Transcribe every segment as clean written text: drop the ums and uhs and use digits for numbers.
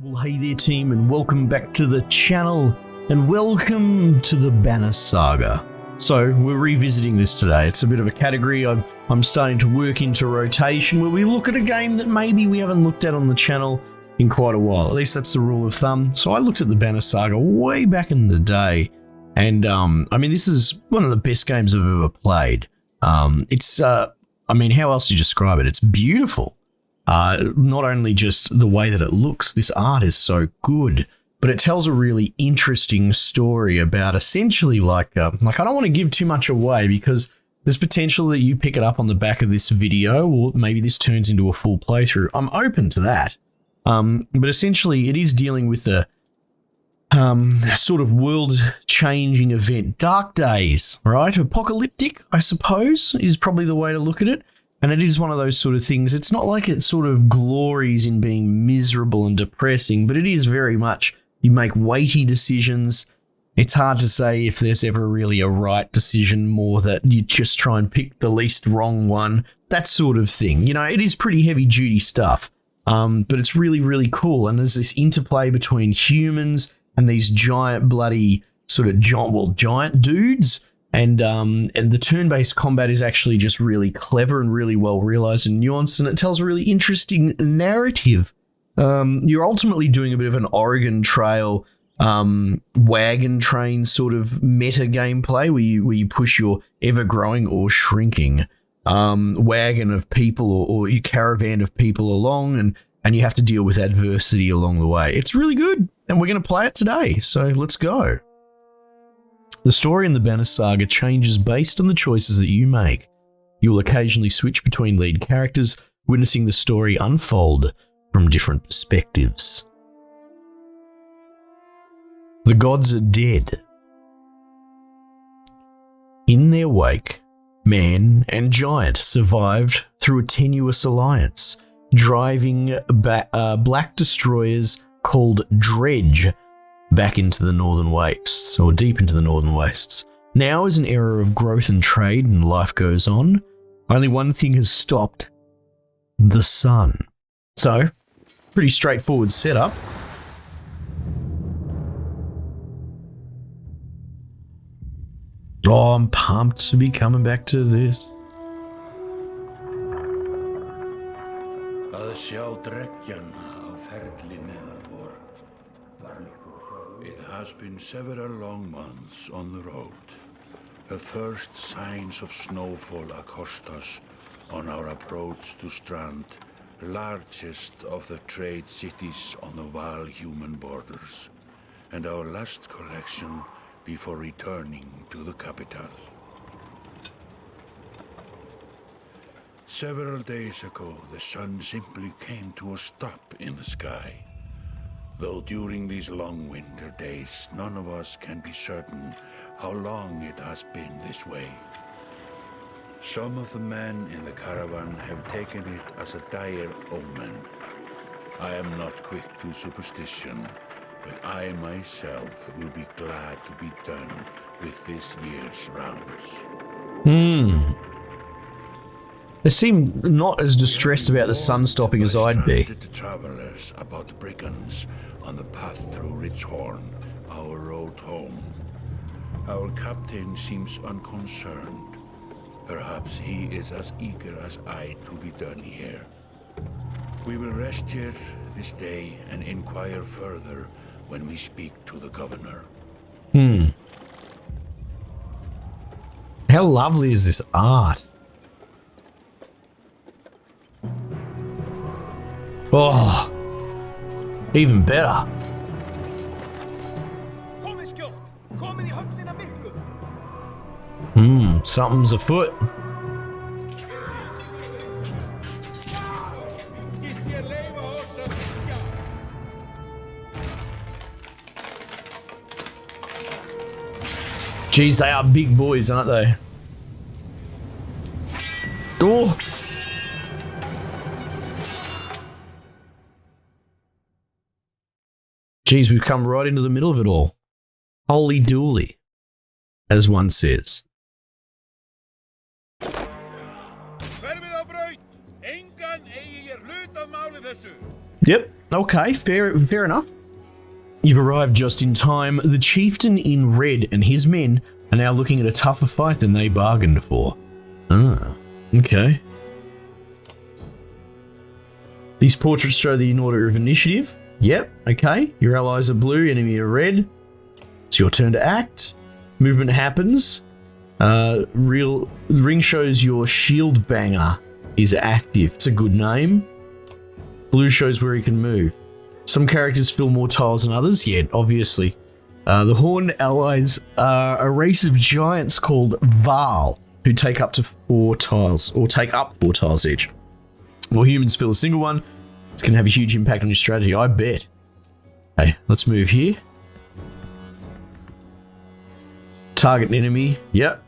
Well, hey there team, and welcome back to the channel, and welcome to the Banner Saga. So, we're revisiting this today. It's a bit of a category I'm starting to work into rotation, where we look at a game that maybe we haven't looked at on the channel in quite a while. At least that's the rule of thumb. So I looked at the Banner Saga way back in the day, and I mean, this is one of the best games I've ever played. I mean, how else do you describe it? It's beautiful. Not only just the way that it looks, this art is so good, but it tells a really interesting story about essentially like I don't want to give too much away because there's potential that you pick it up on the back of this video, or maybe this turns into a full playthrough. I'm open to that. But essentially it is dealing with the sort of world-changing event. Dark days, right? Apocalyptic, I suppose, is probably the way to look at it. And it is one of those sort of things. It's not like it sort of glories in being miserable and depressing, but it is very much, you make weighty decisions. It's hard to say if there's ever really a right decision, more that you just try and pick the least wrong one, that sort of thing. You know, it is pretty heavy duty stuff, but it's really, really cool. And there's this interplay between humans and these giant bloody sort of giant dudes. And the turn-based combat is actually just really clever and really well realized and nuanced, and it tells a really interesting narrative. You're ultimately doing a bit of an Oregon Trail wagon train sort of meta gameplay where you push your ever-growing or shrinking wagon of people or your caravan of people along, and you have to deal with adversity along the way. It's really good, and we're going to play it today, so let's go. The story in the Banner Saga changes based on the choices that you make. You will occasionally switch between lead characters, witnessing the story unfold from different perspectives. The gods are dead. In their wake, man and giant survived through a tenuous alliance, driving black destroyers called Dredge back into the northern wastes, or deep into the northern wastes. Now is an era of growth and trade, and life goes on. Only one thing has stopped: the sun. So, pretty straightforward setup. Oh, I'm pumped to be coming back to this. It has been several long months on the road. The first signs of snowfall accost us on our approach to Strand, largest of the trade cities on the Val-human borders, and our last collection before returning to the capital. Several days ago, the sun simply came to a stop in the sky. Though during these long winter days, none of us can be certain how long it has been this way. Some of the men in the caravan have taken it as a dire omen. I am not quick to superstition, but I myself will be glad to be done with this year's rounds. They seem not as distressed about the sun stopping as I'd be. The travelers about brigands on the path through Richhorn, our road home. Our captain seems unconcerned. Perhaps he is as eager as I to be done here. We will rest here this day and inquire further when we speak to the governor. How lovely is this art? Oh, even better. Something's afoot. Geez, they are big boys, aren't they? Oh! Geez, we've come right into the middle of it all. Holy dooly, as one says. Yep. Okay. Fair enough. You've arrived just in time. The chieftain in red and his men are now looking at a tougher fight than they bargained for. Ah. Okay. These portraits show the in order of initiative. Yep. Okay. Your allies are blue, enemy are red. It's your turn to act. Movement happens. The ring shows your shield banger is active. It's a good name. Blue shows where he can move. Some characters fill more tiles than others. Yeah, obviously. The Horned allies are a race of giants called Val, who take up to 4 tiles, or take up 4 tiles each. While humans fill a single one, it's going to have a huge impact on your strategy, I bet. Okay, let's move here. Target an enemy. Yep.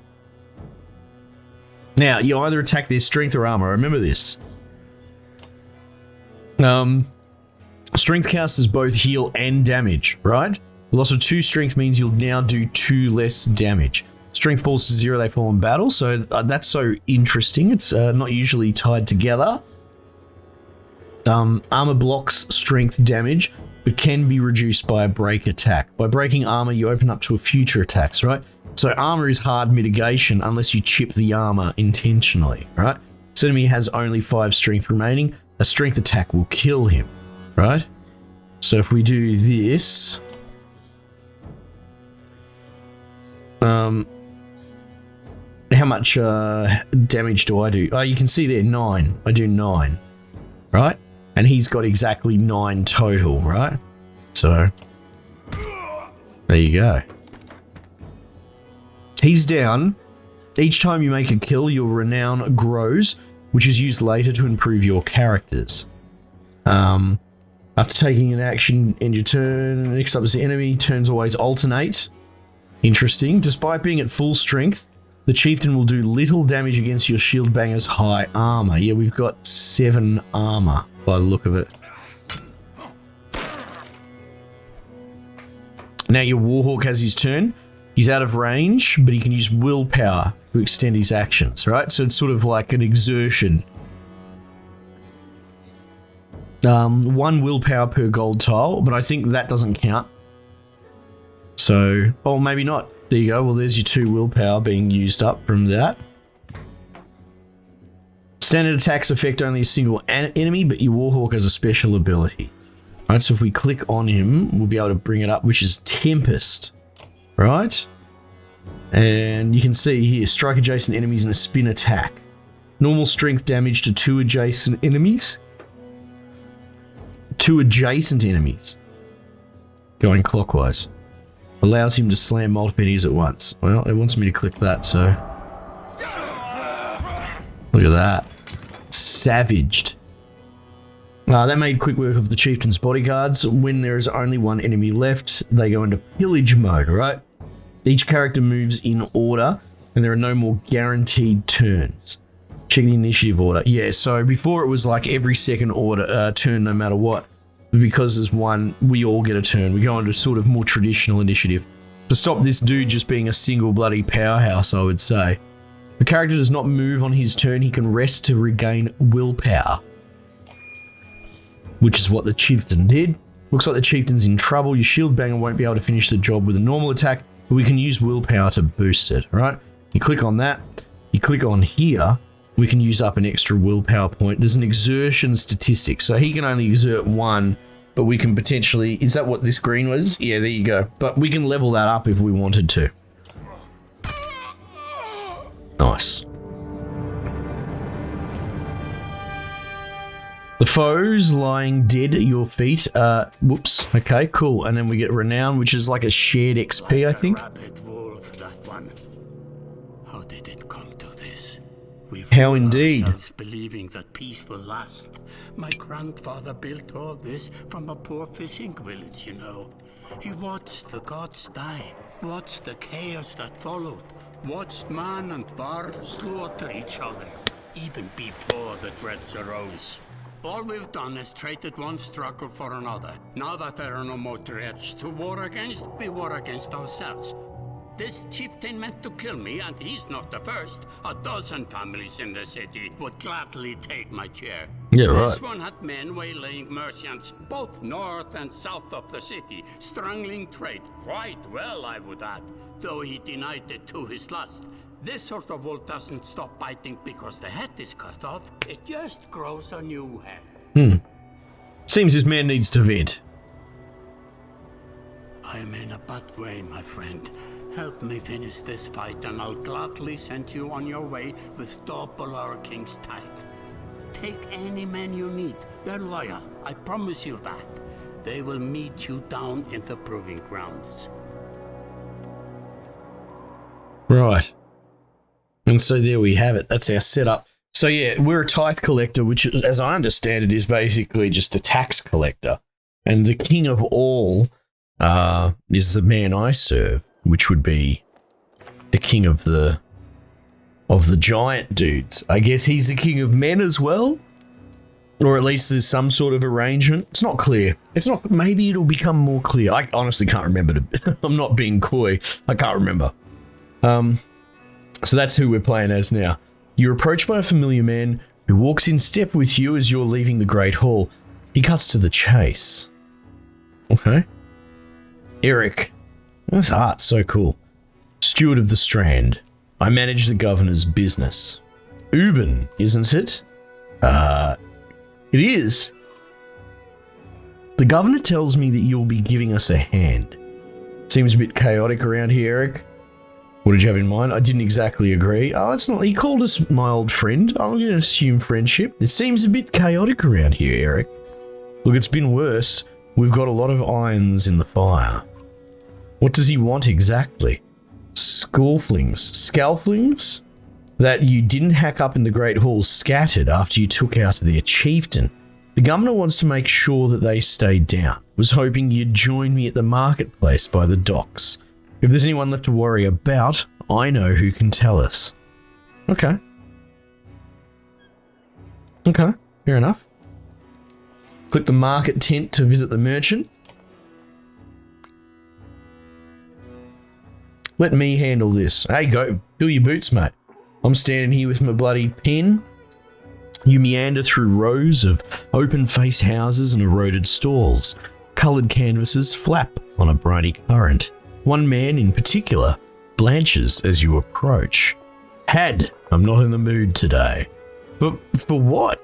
Now, you either attack their strength or armor. Remember this. Strength counts as both heal and damage, right? The loss of 2 strength means you'll now do 2 less damage. Strength falls to 0, they fall in battle, so that's so interesting. It's not usually tied together. Armor blocks strength damage, but can be reduced by a break attack. By breaking armor, you open up to a future attacks, right? So armor is hard mitigation unless you chip the armor intentionally, right? This enemy has only 5 strength remaining. A strength attack will kill him, right? So if we do this, how much damage do I do? Oh, you can see there 9. I do 9, right? And he's got exactly 9 total, right? So there you go. He's down. Each time you make a kill, your renown grows, which is used later to improve your characters. After taking an action, end your turn. Next up is the enemy. Turns always alternate. Interesting. Despite being at full strength, the chieftain will do little damage against your shield banger's high armor. Yeah, we've got 7 armor by the look of it. Now your warhawk has his turn. He's out of range, but he can use willpower to extend his actions, right? So it's sort of like an exertion. 1 willpower per gold tile, but I think that doesn't count. So, oh, maybe not. There you go. Well, there's your 2 willpower being used up from that. Standard attacks affect only a single enemy, but your warhawk has a special ability. All right, so if we click on him, we'll be able to bring it up, which is Tempest. Right? And you can see here, strike adjacent enemies in a spin attack. Normal strength damage to 2 adjacent enemies. 2 adjacent enemies. Going clockwise. Allows him to slam multiple enemies at once. Well, it wants me to click that, so... Look at that. Savaged. That made quick work of the chieftain's bodyguards. When there is only 1 enemy left, they go into pillage mode, right? Each character moves in order, and there are no more guaranteed turns. Check the initiative order. Yeah, so before it was like every second turn no matter what. But because there's 1, we all get a turn. We go into sort of more traditional initiative. To stop this dude just being a single bloody powerhouse, I would say. The character does not move on his turn. He can rest to regain willpower. Which is what the chieftain did. Looks like the chieftain's in trouble. Your shield banger won't be able to finish the job with a normal attack, but we can use willpower to boost it, right? You click on that, you click on here, we can use up an extra willpower point. There's an exertion statistic, so he can only exert 1, but we can potentially, is that what this green was? Yeah, there you go. But we can level that up if we wanted to. Nice. The foes lying dead at your feet. Whoops. Okay, cool. And then we get renown, which is like a shared XP, I think. How did it come to this? How indeed. Believing that peace will last. My grandfather built all this from a poor fishing village, you know. He watched the gods die, watched the chaos that followed, watched man and var slaughter each other, even before the dreads arose. All we've done is traded one struggle for another. Now that there are no more dreads to war against, we war against ourselves. This chieftain meant to kill me, and he's not the first. A dozen families in the city would gladly take my chair. Yeah, right. This one had men waylaying merchants, both north and south of the city, strangling trade. Quite well, I would add, though he denied it to his lust. This sort of wolf doesn't stop biting because the head is cut off. It just grows a new head. Seems this man needs to vent. I am in a bad way, my friend. Help me finish this fight, and I'll gladly send you on your way with double our king's tithe. Take any men you need. They're loyal. I promise you that. They will meet you down in the proving grounds. Right. And so there we have it. That's our setup. So yeah, we're a tithe collector, which, as I understand it, is basically just a tax collector. And the king of all is the man I serve, which would be the king of the giant dudes. I guess he's the king of men as well, or at least there's some sort of arrangement. It's not clear. It's not. Maybe it'll become more clear. I honestly can't remember. I'm not being coy. I can't remember. So that's who we're playing as now. You're approached by a familiar man who walks in step with you as you're leaving the Great Hall. He cuts to the chase. Okay. Eric. This art's so cool. Steward of the Strand. I manage the governor's business. Ubin, isn't it? It is. The governor tells me that you'll be giving us a hand. Seems a bit chaotic around here, Eric. What did you have in mind? I didn't exactly agree. Oh, it's not. He called us my old friend. I'm going to assume friendship. It seems a bit chaotic around here, Eric. Look, it's been worse. We've got a lot of irons in the fire. What does he want exactly? Scalflings? That you didn't hack up in the Great Hall scattered after you took out their chieftain. The governor wants to make sure that they stay down. Was hoping you'd join me at the marketplace by the docks. If there's anyone left to worry about, I know who can tell us. Okay. Okay, fair enough. Click the market tent to visit the merchant. Let me handle this. Hey, go. Fill your boots, mate. I'm standing here with my bloody pen. You meander through rows of open-face houses and eroded stalls. Coloured canvases flap on a briny current. One man in particular blanches as you approach. Had, I'm not in the mood today. But for what?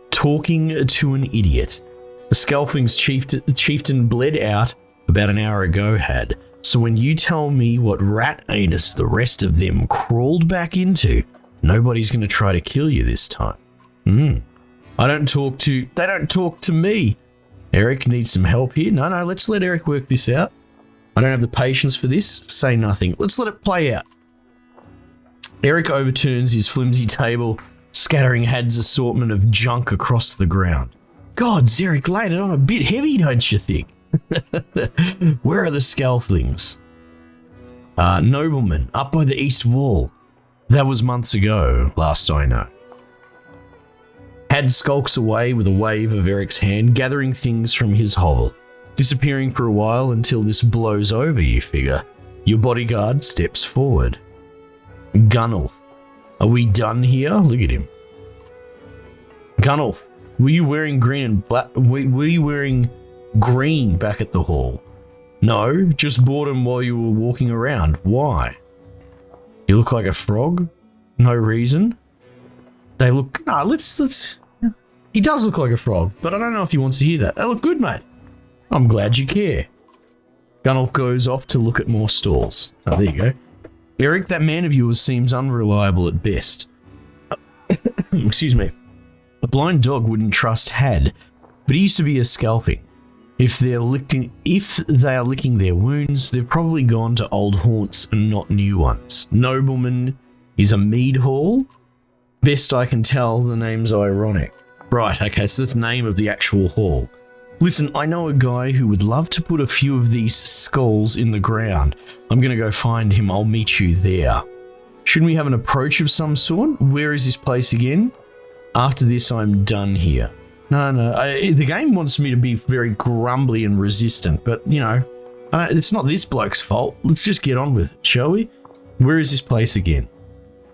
Talking to an idiot. The Scalfing's chieftain bled out about an hour ago, Had. So when you tell me what rat anus the rest of them crawled back into, nobody's going to try to kill you this time. They don't talk to me. Eric needs some help here. No, let's let Eric work this out. I don't have the patience for this. Say nothing. Let's let it play out. Eric overturns his flimsy table, scattering Had's assortment of junk across the ground. God, Eric laid it on a bit heavy, don't you think? Where are the Scalflings? Nobleman, up by the east wall. That was months ago, last I know. Had skulks away with a wave of Eric's hand, gathering things from his hovel, disappearing for a while until this blows over, you figure. Your bodyguard steps forward. Gunnulf, are we done here? Look at him. Gunnulf, were you wearing green and black? Were you wearing green back at the hall? No, just bought them while you were walking around. Why? You look like a frog? No reason? They look... let's... He does look like a frog, but I don't know if he wants to hear that. They look good, mate. I'm glad you care. Gunnulf goes off to look at more stalls. Oh, there you go. Eric, that man of yours seems unreliable at best. Excuse me. A blind dog wouldn't trust Had, but he used to be a scalping. If they are licking their wounds, they've probably gone to old haunts and not new ones. Nobleman is a mead hall. Best I can tell, the name's ironic. Right, okay, so that's the name of the actual hall. Listen, I know a guy who would love to put a few of these skulls in the ground. I'm going to go find him. I'll meet you there. Shouldn't we have an approach of some sort? Where is this place again? After this, I'm done here. No, the game wants me to be very grumbly and resistant, but, you know, It's not this bloke's fault. Let's just get on with it, shall we? Where is this place again?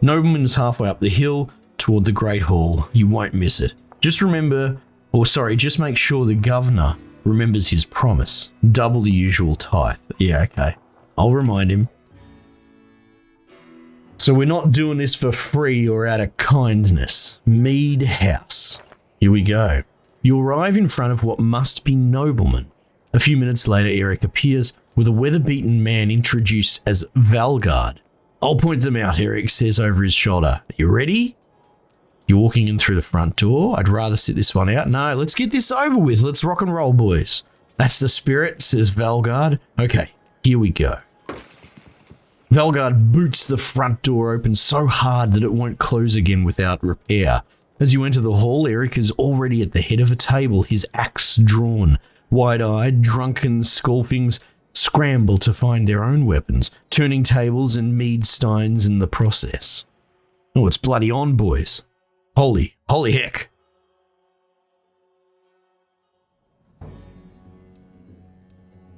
Nobleman's halfway up the hill toward the Great Hall. You won't miss it. Just make sure the governor remembers his promise. Double the usual tithe. Yeah, okay. I'll remind him. So we're not doing this for free or out of kindness. Mead House. Here we go. You arrive in front of what must be noblemen. A few minutes later, Eric appears with a weather-beaten man introduced as Valgard. I'll point them out, Eric says over his shoulder. You ready? You're walking in through the front door. I'd rather sit this one out. No, let's get this over with. Let's rock and roll, boys. That's the spirit, says Valgard. Okay, here we go. Valgard boots the front door open so hard that it won't close again without repair. As you enter the hall, Eric is already at the head of a table, his axe drawn. Wide-eyed, drunken Skolfings scramble to find their own weapons, turning tables and mead steins in the process. Oh, it's bloody on, boys. Holy heck.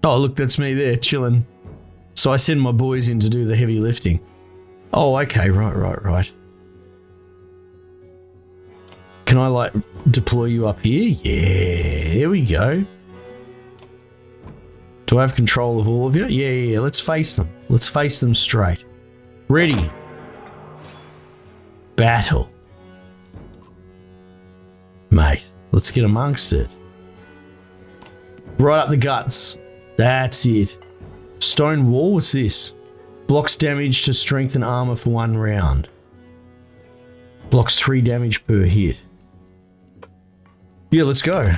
Oh, look, that's me there, chilling. So I send my boys in to do the heavy lifting. Oh, okay, right. Can I, deploy you up here? Yeah, here we go. Do I have control of all of you? Yeah, let's face them. Let's face them straight. Ready. Battle. Mate, let's get amongst it. Right up the guts. That's it. Stone wall, what's this? Blocks damage to strength and armor for 1 round. Blocks 3 damage per hit. Yeah, let's go.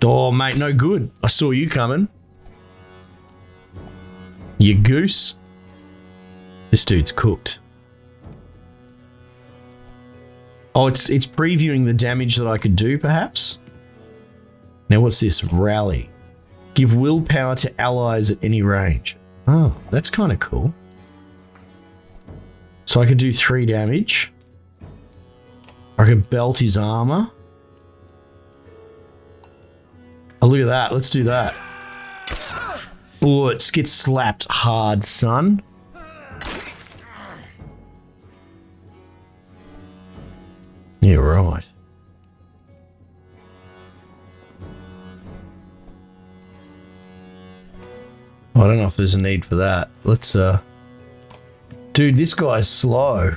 Oh, mate, no good. I saw you coming. You goose. This dude's cooked. Oh, it's previewing the damage that I could do, perhaps? Now, what's this? Rally. Give willpower to allies at any range. Oh, that's kind of cool. So I could do 3 damage. I could belt his armor. Oh, look at that. Let's do that. Oh, it gets slapped hard, son. Yeah, right. I don't know if there's a need for that. Let's, Dude, this guy's slow.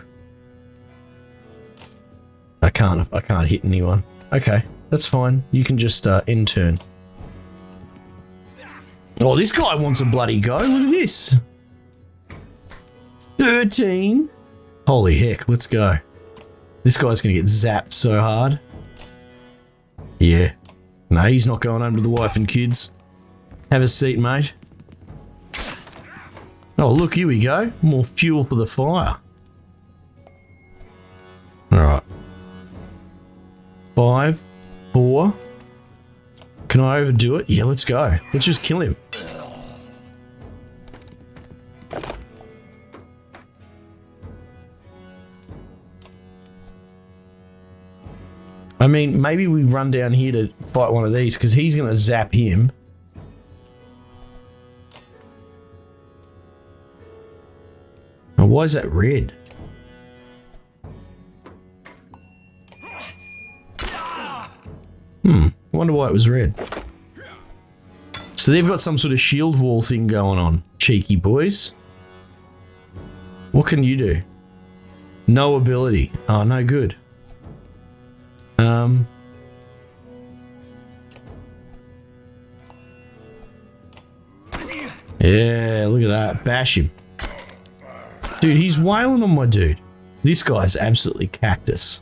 I can't hit anyone. Okay, that's fine. You can just, end turn. Oh, this guy wants a bloody go. Look at this. 13. Holy heck, let's go. This guy's going to get zapped so hard. Yeah. No, he's not going home to the wife and kids. Have a seat, mate. Oh, look, here we go. More fuel for the fire. Alright. 5, 4. Can I overdo it? Yeah, let's go. Let's just kill him. I mean, maybe we run down here to fight one of these, because he's going to zap him. Oh, why is that red? I wonder why it was red. So they've got some sort of shield wall thing going on. Cheeky boys. What can you do? No ability. Oh, no good. Yeah, look at that. Bash him. Dude, he's wailing on my dude. This guy's absolutely cactus.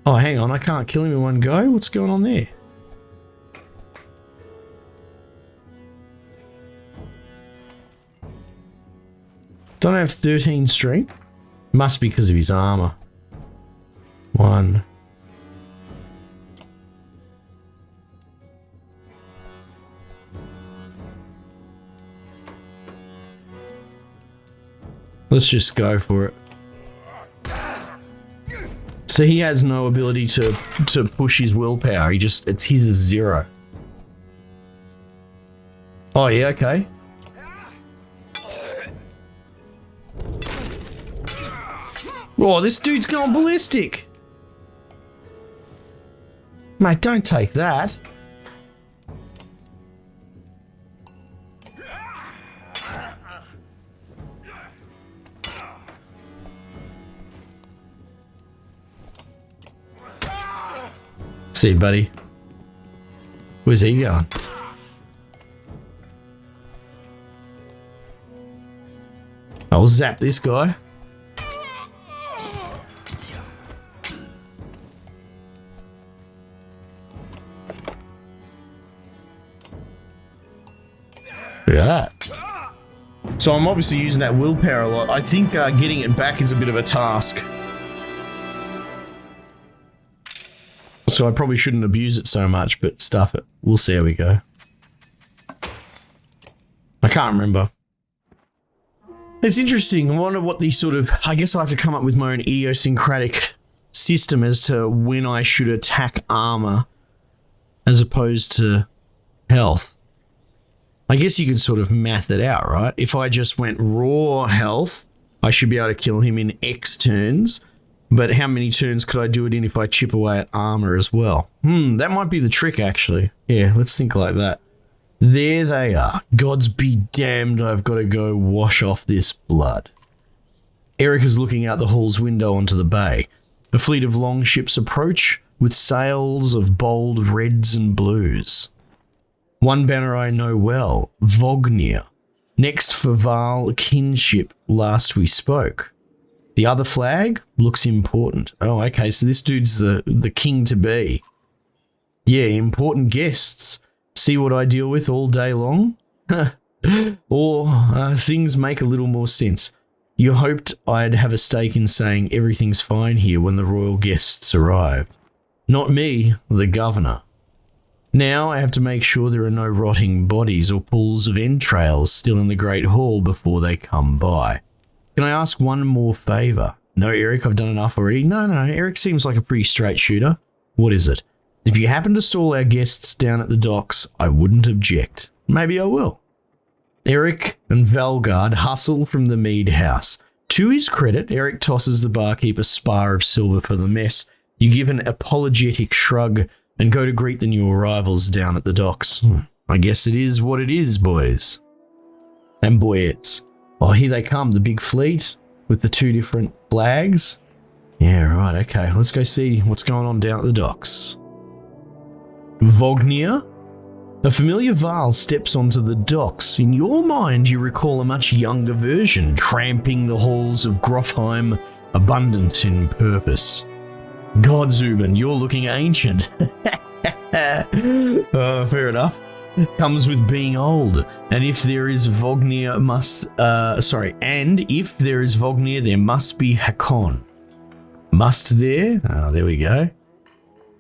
Oh, hang on. I can't kill him in one go. What's going on there? Don't I have 13 strength? Must be because of his armor. 1. Let's just go for it. So he has no ability to push his willpower. It's his is 0. Oh yeah, okay. Oh, this dude's going ballistic. Mate, don't take that. See, buddy. Where's he going? I'll zap this guy. Look at that. So I'm obviously using that willpower a lot. I think getting it back is a bit of a task. So I probably shouldn't abuse it so much, but stuff it. We'll see how we go. I can't remember. It's interesting. I wonder what these sort of... I guess I have to come up with my own idiosyncratic system as to when I should attack armor as opposed to health. I guess you can sort of math it out, right? If I just went raw health, I should be able to kill him in X turns. But how many turns could I do it in if I chip away at armor as well? That might be the trick, actually. Yeah, let's think like that. There they are. Gods be damned, I've got to go wash off this blood. Eric is looking out the hall's window onto the bay. A fleet of longships approach with sails of bold reds and blues. One banner I know well, Vognir. Next for Val kinship last we spoke. The other flag looks important. Oh, okay, so this dude's the king-to-be. Yeah, important guests. See what I deal with all day long? Or things make a little more sense. You hoped I'd have a stake in saying everything's fine here when the royal guests arrived. Not me, the governor. Now I have to make sure there are no rotting bodies or pools of entrails still in the Great Hall before they come by. Can I ask one more favour? No, Eric, I've done enough already. No, Eric seems like a pretty straight shooter. What is it? If you happen to stall our guests down at the docks, I wouldn't object. Maybe I will. Eric and Valgard hustle from the mead house. To his credit, Eric tosses the barkeep a spar of silver for the mess. You give an apologetic shrug and go to greet the new arrivals down at the docks. I guess it is what it is, boys. And boyettes. Oh, here they come, the big fleet with the 2 different flags. Yeah, right, okay. Let's go see what's going on down at the docks. Vognir? A familiar Val steps onto the docks. In your mind, you recall a much younger version, tramping the halls of Grofheim, abundant in purpose. God, Zubin, you're looking ancient. Fair enough. Comes with being old. And if there is Vognir, there must be Hakon. Must there? Oh, there we go.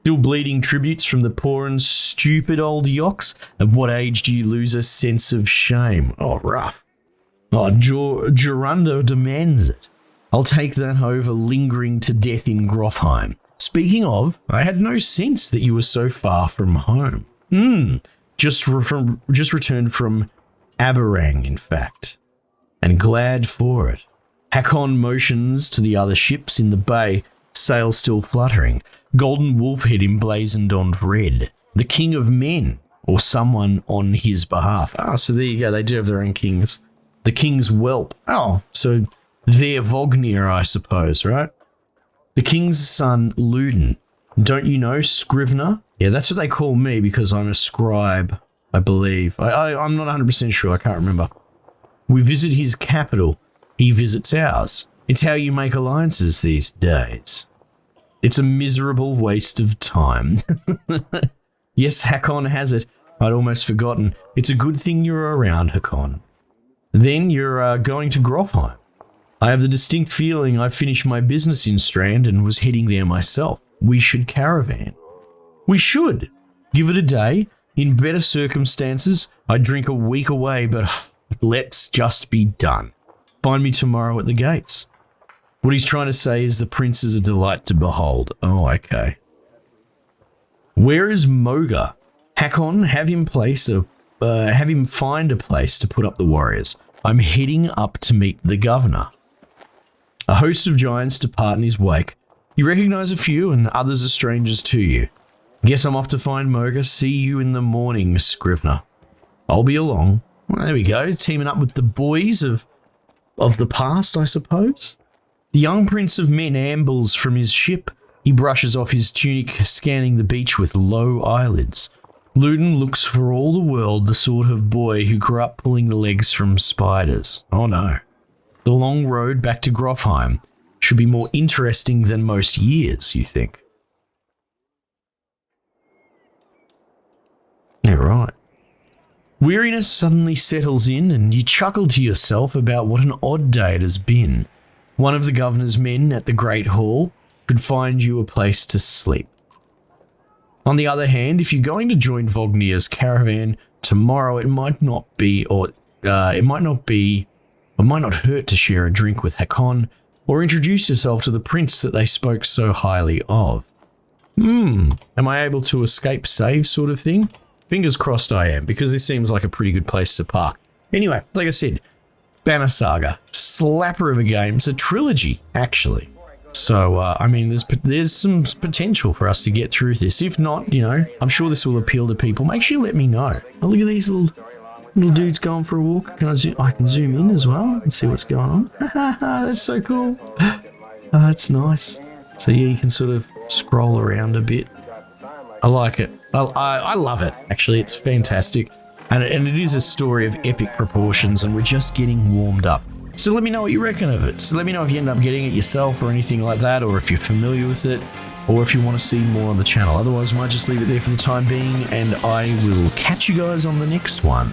Still bleeding tributes from the poor and stupid old yokes? At what age do you lose a sense of shame? Oh, rough. Oh, Jorunda demands it. I'll take that over lingering to death in Grofheim. Speaking of, I had no sense that you were so far from home. Just returned from Aberrang, in fact. And glad for it. Hakon motions to the other ships in the bay, sails still fluttering. Golden wolf head emblazoned on red. The king of men, or someone on his behalf. Ah, so there you go, they do have their own kings. The king's whelp. Oh, so they're Vognir, I suppose, right? The king's son, Luden. Don't you know Scrivener? Yeah, that's what they call me because I'm a scribe, I believe. I'm not 100% sure, I can't remember. We visit his capital. He visits ours. It's how you make alliances these days. It's a miserable waste of time. Yes, Hakon has it. I'd almost forgotten. It's a good thing you're around, Hakon. Then you're going to Grofheim. I have the distinct feeling I finished my business in Strand and was heading there myself. We should caravan. We should. Give it a day. In better circumstances, I'd drink a week away, but let's just be done. Find me tomorrow at the gates. What he's trying to say is the prince is a delight to behold. Oh, okay. Where is Moga? Hakon, have him find a place to put up the warriors. I'm heading up to meet the governor. A host of giants depart in his wake. You recognize a few, and others are strangers to you. Guess I'm off to find Moga. See you in the morning, Scrivener. I'll be along. Well, there we go, teaming up with the boys of the past, I suppose. The young prince of men ambles from his ship. He brushes off his tunic, scanning the beach with low eyelids. Luden looks for all the world the sort of boy who grew up pulling the legs from spiders. Oh no. The long road back to Grofheim should be more interesting than most years, you think? Yeah, right. Weariness suddenly settles in, and you chuckle to yourself about what an odd day it has been. One of the governor's men at the Great Hall could find you a place to sleep. On the other hand, if you're going to join Vognir's caravan tomorrow, it might not hurt to share a drink with Hakon, or introduce yourself to the prince that they spoke so highly of. Am I able to escape save sort of thing? Fingers crossed I am, because this seems like a pretty good place to park. Anyway, like I said, Banner Saga, slapper of a game. It's a trilogy, actually. So, I mean, there's some potential for us to get through this. If not, you know, I'm sure this will appeal to people. Make sure you let me know. Oh, look at these little dudes going for a walk. I can zoom in as well and see what's going on. That's so cool. That's nice. So yeah, you can sort of scroll around a bit. I like it. I love it, actually. It's fantastic. And it is a story of epic proportions, and we're just getting warmed up. So let me know what you reckon of it. So let me know if you end up getting it yourself or anything like that, or if you're familiar with it, or if you want to see more on the channel. Otherwise, I might just leave it there for the time being, and I will catch you guys on the next one.